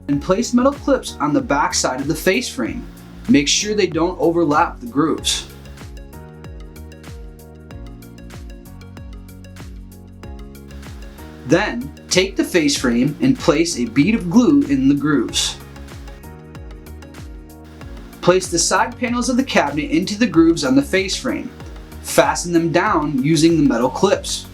and place metal clips on the back side of the face frame. Make sure they don't overlap the grooves. Then, take the face frame and place a bead of glue in the grooves. Place the side panels of the cabinet into the grooves on the face frame. Fasten them down using the metal clips.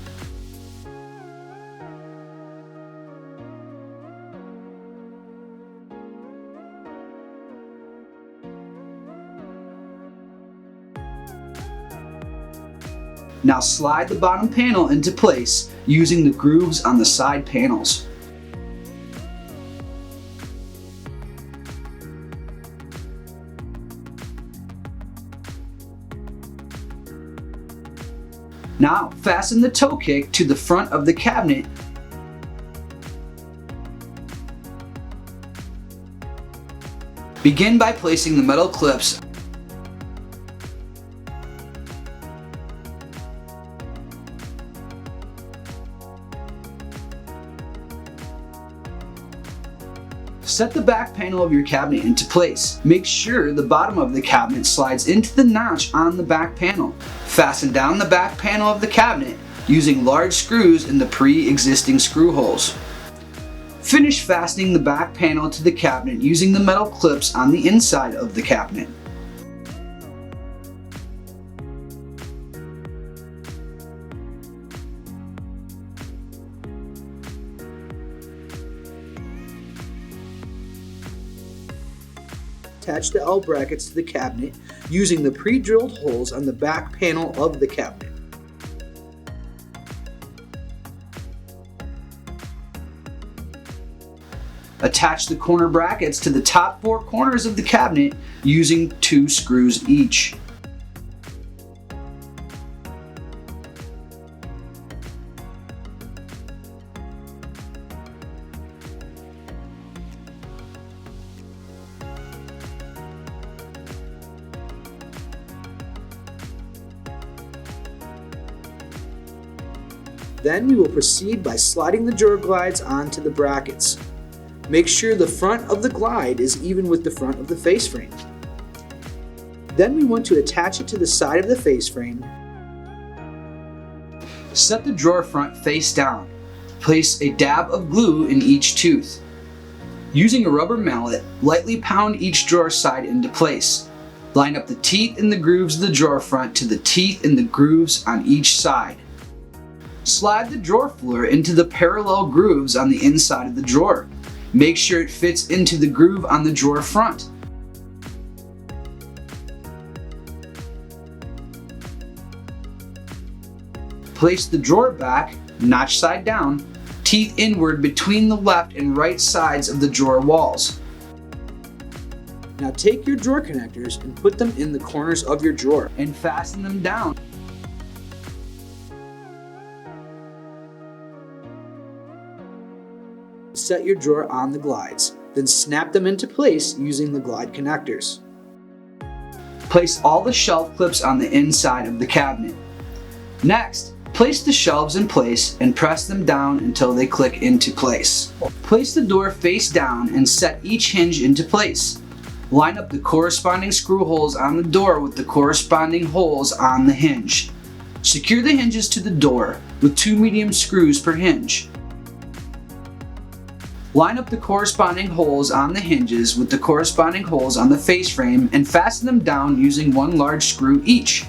Now slide the bottom panel into place using the grooves on the side panels. Now fasten the toe kick to the front of the cabinet. Begin by placing the metal clips Set the back panel of your cabinet into place. Make sure the bottom of the cabinet slides into the notch on the back panel. Fasten down the back panel of the cabinet using large screws in the pre-existing screw holes. Finish fastening the back panel to the cabinet using the metal clips on the inside of the cabinet. Attach the L brackets to the cabinet using the pre-drilled holes on the back panel of the cabinet. Attach the corner brackets to the top 4 corners of the cabinet using 2 screws each. Then we will proceed by sliding the drawer glides onto the brackets. Make sure the front of the glide is even with the front of the face frame. Then we want to attach it to the side of the face frame. Set the drawer front face down. Place a dab of glue in each tooth. Using a rubber mallet, lightly pound each drawer side into place. Line up the teeth in the grooves of the drawer front to the teeth in the grooves on each side. Slide the drawer floor into the parallel grooves on the inside of the drawer. Make sure it fits into the groove on the drawer front. Place the drawer back, notch side down, teeth inward between the left and right sides of the drawer walls. Now take your drawer connectors and put them in the corners of your drawer and fasten them down. Set your drawer on the glides, then snap them into place using the glide connectors. Place all the shelf clips on the inside of the cabinet. Next, place the shelves in place and press them down until they click into place. Place the door face down and set each hinge into place. Line up the corresponding screw holes on the door with the corresponding holes on the hinge. Secure the hinges to the door with 2 medium screws per hinge. Line up the corresponding holes on the hinges with the corresponding holes on the face frame and fasten them down using 1 large screw each.